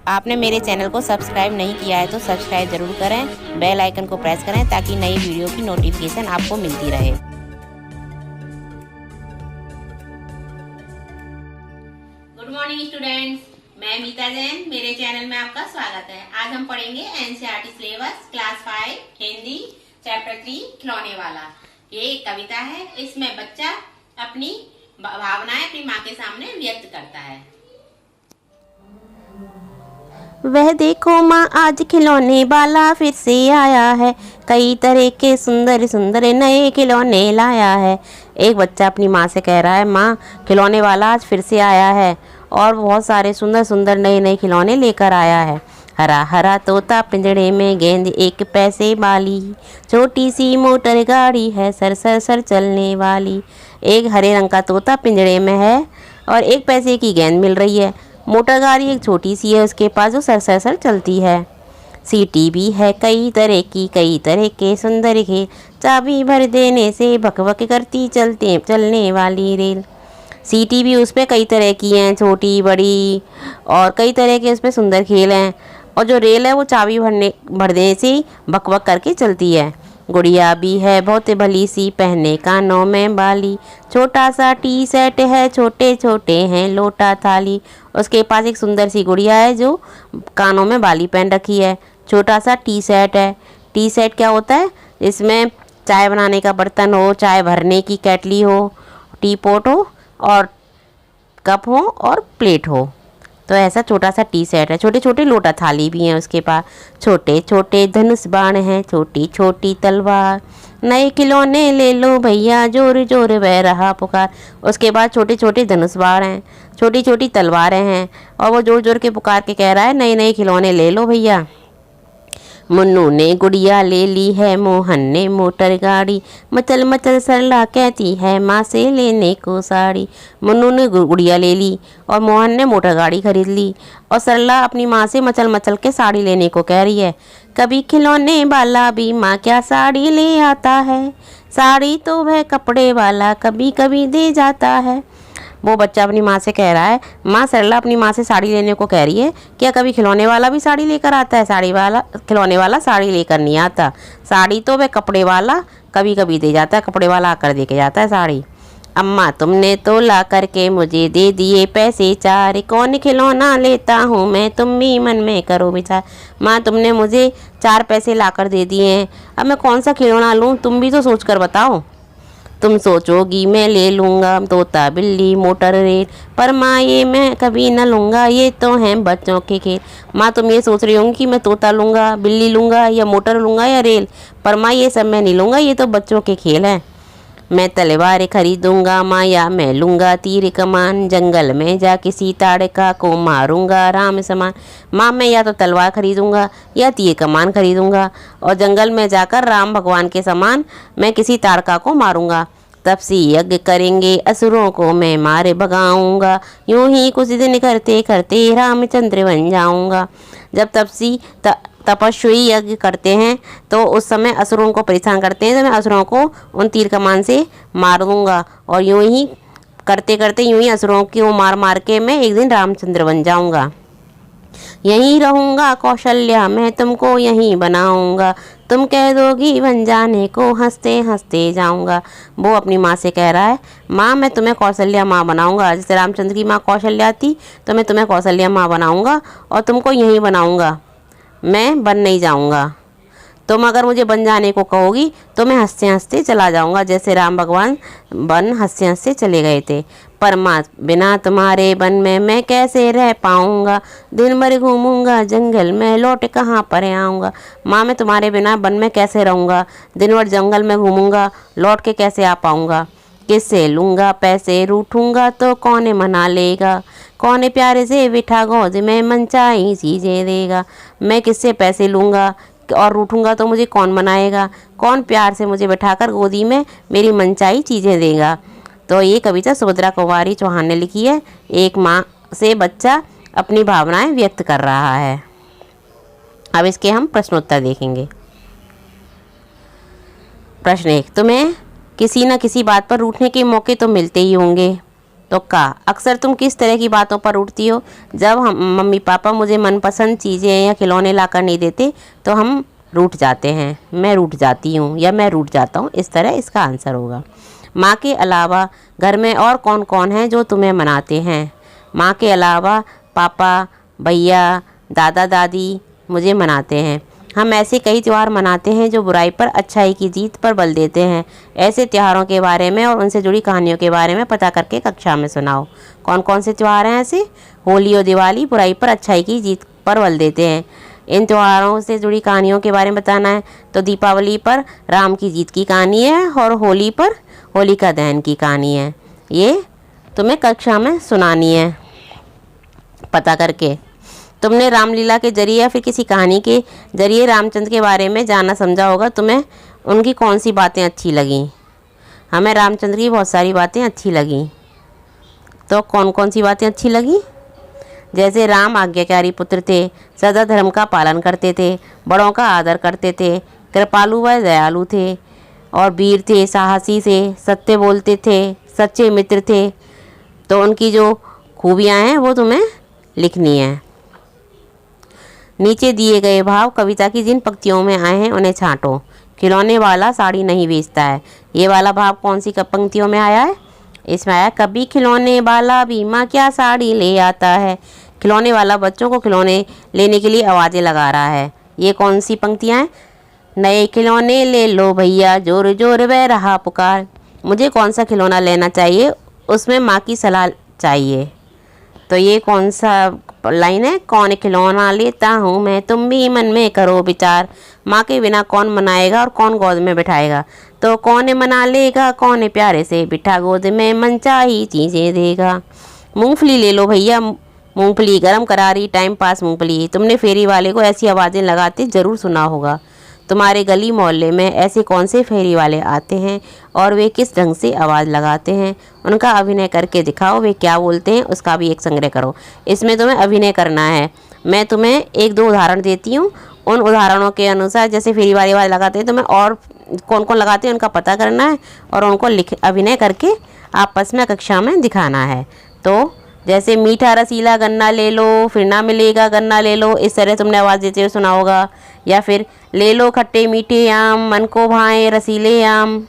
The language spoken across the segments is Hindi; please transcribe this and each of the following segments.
आपने मेरे चैनल को सब्सक्राइब नहीं किया है तो सब्सक्राइब ज़रूर करें, बेल आइकन को प्रेस करें ताकि नई वीडियो की नोटिफिकेशन आपको मिलती रहे। गुड मॉर्निंग स्टूडेंट्स, मैं मीता जैन, मेरे चैनल में आपका स्वागत है। आज हम पढ़ेंगे NCERT syllabus class 5 Hindi chapter 3 खिलौने वाला। ये एक कविता है, इसमें बच्चा अपनी भावनाएं अपनी माँ के सामने व्यक्त करता है। वह देखो माँ, आज खिलौने वाला फिर से आया है, कई तरह के सुंदर सुंदर नए खिलौने लाया है। एक बच्चा अपनी माँ से कह रहा है, माँ खिलौने वाला आज फिर से आया है और बहुत सारे सुंदर सुंदर नए नए खिलौने लेकर आया है। हरा हरा तोता पिंजड़े में गेंद, एक पैसे वाली छोटी सी मोटर गाड़ी है, सर सर सर चलने वाली। एक हरे रंग का तोता पिंजड़े में है और एक पैसे की गेंद मिल रही है। मोटर गाड़ी एक छोटी सी है उसके पास, जो सर सर सर चलती है। सीटी भी है कई तरह की, कई तरह के सुंदर खेल, चाबी भर देने से भक भक करती चलने वाली रेल। सीटी भी उस पर कई तरह की हैं, छोटी बड़ी, और कई तरह के उस पर सुंदर खेल हैं। और जो रेल है वो चाबी भर देने से भक भक करके चलती है। गुड़िया भी है बहुत भली सी, पहने कानों में बाली, छोटा सा टी शर्ट है, छोटे छोटे हैं लोटा थाली। उसके पास एक सुंदर सी गुड़िया है जो कानों में बाली पहन रखी है, छोटा सा टी शर्ट है। टी शर्ट क्या होता है? इसमें चाय बनाने का बर्तन हो, चाय भरने की केटली हो, टी पॉट हो और कप हो और प्लेट हो। तो ऐसा छोटा सा टी शर्ट है। छोटे छोटे लोटा थाली भी हैं उसके पास। छोटे छोटे धनुष बाण हैं, छोटी छोटी तलवार, नए खिलौने ले लो भैया, जोर जोर बह रहा पुकार। उसके बाद छोटे छोटे धनुष बाण हैं, छोटी छोटी तलवारें हैं और वो जोर जोर के पुकार के कह रहा है, नए नए खिलौने ले लो भैया। मुन्नू ने गुड़िया ले ली है, मोहन ने मोटर गाड़ी, मचल मचल सरला कहती है माँ से लेने को साड़ी। मुन्नू ने गुड़िया ले ली और मोहन ने मोटर गाड़ी खरीद ली और सरला अपनी माँ से मचल मचल के साड़ी लेने को कह रही है। कभी खिलौने वाला भी माँ क्या साड़ी ले आता है, साड़ी तो वह कपड़े वाला कभी कभी दे जाता है। वो बच्चा अपनी माँ से कह रहा है, माँ सरला अपनी माँ से साड़ी लेने को कह रही है, क्या कभी खिलौने वाला भी साड़ी लेकर आता है? खिलौने वाला साड़ी लेकर नहीं आता, साड़ी तो वह कपड़े वाला कभी कभी दे जाता है, कपड़े वाला आकर दे के जाता है साड़ी। अम्मा तुमने तो ला करके मुझे दे दिए पैसे चार, कौन खिलौना लेता हूँ मैं, तुम भी मन में करो विचार। माँ तुमने मुझे 4 पैसे ला कर दे दिए हैं, अब मैं कौन सा खिलौना लूँ, तुम भी तो सोच कर बताओ। तुम सोचोगी मैं ले लूँगा तोता बिल्ली मोटर रेल, पर माँ ये मैं कभी न लूँगा, ये तो हैं बच्चों के खेल। माँ तुम ये सोच रही होंगी कि मैं तोता लूँगा, बिल्ली लूँगा या मोटर लूँगा या रेल, पर माँ ये सब मैं नहीं लूँगा, ये तो बच्चों के खेल हैं। मैं तलवार खरीदूँगा माँ, या मैं लूँगा तीर कमान, जंगल में जा किसी ताड़का को मारूँगा राम समान। माँ मैं या तो तलवार खरीदूँगा या तीर कमान खरीदूँगा और जंगल में जाकर राम भगवान के समान मैं किसी ताड़का को मारूँगा। तपसी यज्ञ करेंगे असुरों को मैं मारे भगाऊँगा, यूँ ही कुछ दिन करते करते रामचंद्र बन जाऊँगा। जब तपस्वी यज्ञ करते हैं तो उस समय असुरों को परेशान करते हैं, तो मैं असुरों को उन तीर कमान से मार दूंगा और यूं ही करते करते यूं ही असुरों को मार मार के मैं एक दिन रामचंद्र बन जाऊंगा। यहीं रहूँगा कौशल्या, मैं तुमको यहीं बनाऊंगा, तुम कह दोगी बन जाने को, हंसते हंसते जाऊंगा। वो अपनी माँ से कह रहा है, माँ मैं तुम्हें कौशल्या माँ बनाऊंगा, जैसे रामचंद्र की माँ कौशल्या थी तो मैं तुम्हें कौशल्या माँ बनाऊंगा और तुमको यहीं बनाऊंगा, मैं बन नहीं जाऊंगा। तुम अगर मुझे बन जाने को कहोगी तो मैं हंसते हंसते चला जाऊंगा, जैसे राम भगवान बन हंसते हंसते चले गए थे। पर माँ बिना तुम्हारे बन में मैं कैसे रह पाऊंगा, दिन भर घूमूंगा जंगल में लौट कहाँ पर आऊँगा। माँ मैं तुम्हारे बिना बन में कैसे रहूँगा, दिन भर जंगल में घूमूंगा, लौट के कैसे आ पाऊँगा। किससे लूँगा पैसे, रूठूंगा तो कौन मना लेगा, कौन प्यारे से बिठा गोद में मनचाही चीज़ें देगा। मैं किससे पैसे लूँगा और रूठूंगा तो मुझे कौन मनाएगा, कौन प्यार से मुझे बिठाकर गोदी में मेरी मनचाही चीज़ें देगा। तो ये कविता सुभद्रा कुमारी चौहान ने लिखी है। एक माँ से बच्चा अपनी भावनाएं व्यक्त कर रहा है। अब इसके हम प्रश्नोत्तर देखेंगे। प्रश्न 1, तुम्हें किसी न किसी बात पर रूठने के मौके तो मिलते ही होंगे, तो का, अक्सर तुम किस तरह की बातों पर उठती हो? जब हम मम्मी पापा मुझे मनपसंद चीज़ें या खिलौने लाकर नहीं देते तो हम रूठ जाते हैं, मैं रूठ जाती हूँ या मैं रूठ जाता हूँ, इस तरह इसका आंसर होगा। माँ के अलावा घर में और कौन कौन है जो तुम्हें मनाते हैं? माँ के अलावा पापा, भैया, दादा दादी मुझे मनाते हैं। हम ऐसे कई त्यौहार मनाते हैं जो बुराई पर अच्छाई की जीत पर बल देते हैं। ऐसे त्योहारों के बारे में और उनसे जुड़ी कहानियों के बारे में पता करके कक्षा में सुनाओ। कौन कौन से त्यौहार हैं ऐसे? होली और दिवाली बुराई पर अच्छाई की जीत पर बल देते हैं। इन त्योहारों से जुड़ी कहानियों के बारे में बताना है तो दीपावली पर राम की जीत की कहानी है और होली पर होलिका दहन की कहानी है। ये तुम्हें कक्षा में सुनानी है पता करके। तुमने रामलीला के जरिए या फिर किसी कहानी के जरिए रामचंद्र के बारे में जाना समझा होगा। तुम्हें उनकी कौन सी बातें अच्छी लगीं? हमें रामचंद्र की बहुत सारी बातें अच्छी लगीं। तो कौन कौन सी बातें अच्छी लगीं? जैसे राम आज्ञाकारी पुत्र थे, सदा धर्म का पालन करते थे, बड़ों का आदर करते थे, कृपालु व दयालु थे और वीर थे, साहसी थे, सत्य बोलते थे, सच्चे मित्र थे। तो उनकी जो खूबियाँ हैं वो तुम्हें लिखनी है। नीचे दिए गए भाव कविता की जिन पंक्तियों में आए हैं उन्हें छांटो। खिलौने वाला साड़ी नहीं बेचता है, ये वाला भाव कौन सी पंक्तियों में आया है? इसमें आया कभी खिलौने वाला बीमा क्या साड़ी ले आता है। खिलौने वाला बच्चों को खिलौने लेने के लिए आवाज़ें लगा रहा है। ये कौन सी पंक्तियाँ हैं? नए खिलौने ले लो भैया, जोर जोर बह रहा पुकार। मुझे कौन सा खिलौना लेना चाहिए, उसमें माँ की सलाह चाहिए। तो ये कौन सा लाइन है? कौन खिलौना लेता हूँ मैं, तुम भी मन में करो विचार। माँ के बिना कौन मनाएगा और कौन गोद में बिठाएगा? तो कौन मना लेगा, कौन प्यारे से बिठा गोद में मनचाही चीज़ें देगा। मूंगफली ले लो भैया, मूंगफली गरम करारी टाइम पास मूंगफली। तुमने फेरी वाले को ऐसी आवाज़ें लगाते ज़रूर सुना होगा। तुम्हारे गली मोहल्ले में ऐसे कौन से फेरी वाले आते हैं और वे किस ढंग से आवाज़ लगाते हैं? उनका अभिनय करके दिखाओ, वे क्या बोलते हैं उसका भी एक संग्रह करो। इसमें तुम्हें अभिनय करना है। मैं तुम्हें एक दो उदाहरण देती हूँ, उन उदाहरणों के अनुसार जैसे फेरी वाले आवाज़ लगाते हैं तुम्हें और कौन कौन लगाते हैं उनका पता करना है और उनको अभिनय करके आपस में कक्षा में दिखाना है। तो जैसे मीठा रसीला गन्ना ले लो, फिर ना मिलेगा गन्ना ले लो, इस तरह तुमने आवाज़ देते हुए सुना होगा। या फिर ले लो खट्टे मीठे आम, मन को भाएं रसीले आम,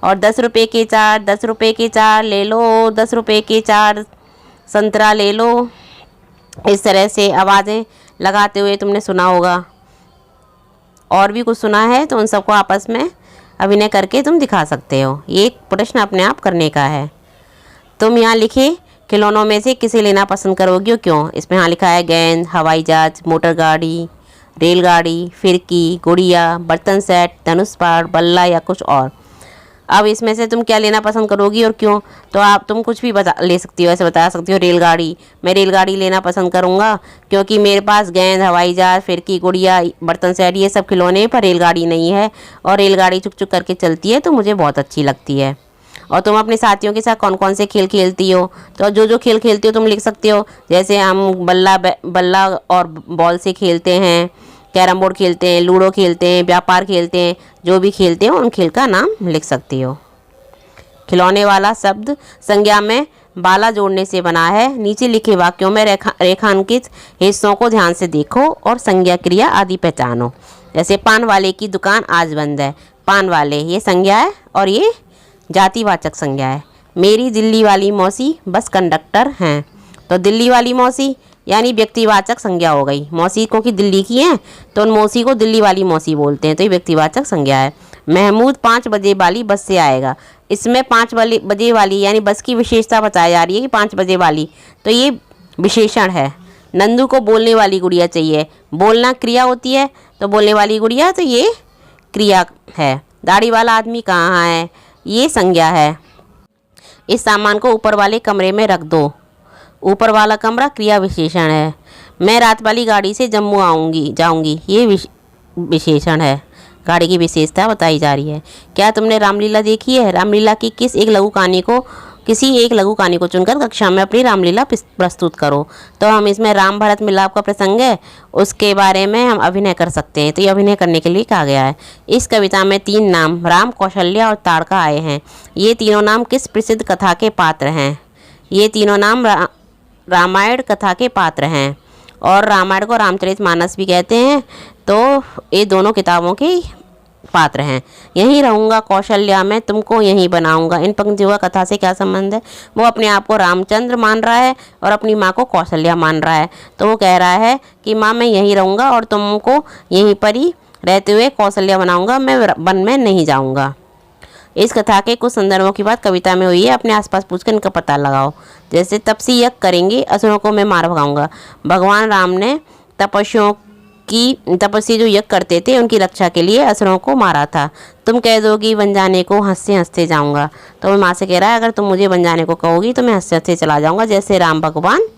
और 10 रुपये के 4, 10 रुपये के 4 ले लो, 10 रुपये के 4 संतरा ले लो। इस तरह से आवाज़ें लगाते हुए तुमने सुना होगा। और भी कुछ सुना है तो उन सबको आपस में अभिनय करके तुम दिखा सकते हो। ये एक प्रश्न अपने आप करने का है। तुम यहाँ लिखे खिलौनों में से किसे लेना पसंद करोगे और क्यों? इसमें यहाँ लिखा है गेंद, हवाई जहाज, मोटर गाड़ी, रेलगाड़ी, फिरकी, गुड़िया, बर्तन सेट, धनुष बाण, बल्ला या कुछ और। अब इसमें से तुम क्या लेना पसंद करोगी और क्यों? तो तुम कुछ भी ले सकती हो। ऐसे बता सकती हो रेलगाड़ी, मैं रेलगाड़ी लेना पसंद करूँगा क्योंकि मेरे पास गेंद, हवाई जहाज, फिरकी, गुड़िया, बर्तन सेट ये सब खिलौने पर रेलगाड़ी नहीं है और रेलगाड़ी चुक चुक करके चलती है तो मुझे बहुत अच्छी लगती है। और तुम अपने साथियों के साथ कौन कौन से खेल खेलती हो? तो जो जो खेल खेलती हो तुम लिख सकते हो। जैसे हम बल्ला और बॉल से खेलते हैं, कैरम बोर्ड खेलते हैं, लूडो खेलते हैं, व्यापार खेलते हैं, जो भी खेलते हो उन खेल का नाम लिख सकती हो। खिलौने वाला शब्द संज्ञा में बाला जोड़ने से बना है। नीचे लिखे वाक्यों में रेखांकित हिस्सों को ध्यान से देखो और संज्ञा क्रिया आदि पहचानो। जैसे पान वाले की दुकान आज बंद है, पान वाले ये संज्ञा है और ये जातिवाचक संज्ञा है। मेरी दिल्ली वाली मौसी बस कंडक्टर हैं, तो दिल्ली वाली मौसी यानी व्यक्तिवाचक संज्ञा हो गई। मौसी को कि दिल्ली की हैं तो उन मौसी को दिल्ली वाली मौसी बोलते हैं, तो ये व्यक्तिवाचक संज्ञा है। महमूद 5 बजे वाली बस से आएगा, इसमें 5 बजे वाली यानी बस की विशेषता बताई जा रही है कि 5 बजे वाली, तो ये विशेषण है। नंदू को बोलने वाली गुड़िया चाहिए, बोलना क्रिया होती है तो बोलने वाली गुड़िया तो ये क्रिया है। दाढ़ी वाला आदमी कहाँ है, ये संज्ञा है। इस सामान को ऊपर वाले कमरे में रख दो, ऊपर वाला कमरा क्रिया विशेषण है। मैं रात वाली गाड़ी से जम्मू जाऊंगी ये विशेषण है। गाड़ी की विशेषता बताई जा रही है। क्या तुमने रामलीला देखी है? रामलीला की किसी एक लघु कहानी को चुनकर कक्षा में अपनी रामलीला प्रस्तुत करो। तो हम इसमें राम भरत मिलाप का प्रसंग है, उसके बारे में हम अभिनय कर सकते हैं, तो ये अभिनय करने के लिए कहा गया है। इस कविता में 3 नाम राम, कौशल्या और ताड़का आए हैं। ये तीनों नाम किस प्रसिद्ध कथा के पात्र हैं? ये तीनों नाम रामायण कथा के पात्र हैं और रामायण को रामचरितमानस भी कहते हैं। तो ये दोनों किताबों के पात्र हैं। यहीं रहूँगा कौशल्या में, तुमको यहीं बनाऊंगा। इन पंक्तियों का कथा से क्या संबंध है? वो अपने आप को रामचंद्र मान रहा है और अपनी माँ को कौशल्या मान रहा है। तो वो कह रहा है कि माँ मैं यहीं रहूँगा और तुमको यहीं पर ही रहते हुए कौशल्या बनाऊंगा, मैं वन में नहीं जाऊँगा। इस कथा के कुछ संदर्भों की बात कविता में हुई है। अपने आसपास पूछकर इनका पता लगाओ। जैसे तपसी यज्ञ करेंगे, असुरों को मैं मार भगाऊंगा। भगवान राम ने तपस्वी जो यज्ञ करते थे उनकी रक्षा के लिए असुरों को मारा था। तुम कह दोगी वन जाने को, हंसते हंसते जाऊंगा। तो माँ से कह रहा है अगर तुम मुझे वन जाने को कहोगी तो मैं हंसते हंसते चला जाऊंगा, जैसे राम भगवान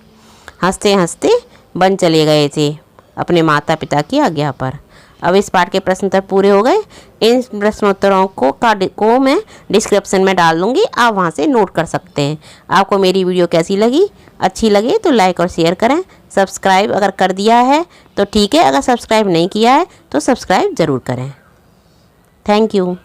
हंसते हंसते वन चले गए थे अपने माता पिता की आज्ञा पर। अब इस पाठ के प्रश्न उत्तर पूरे हो गए। इन प्रश्नोत्तरों को मैं डिस्क्रिप्शन में डाल दूँगी, आप वहाँ से नोट कर सकते हैं। आपको मेरी वीडियो कैसी लगी? अच्छी लगे तो लाइक और शेयर करें। सब्सक्राइब अगर कर दिया है तो ठीक है, अगर सब्सक्राइब नहीं किया है तो सब्सक्राइब ज़रूर करें। Thank you.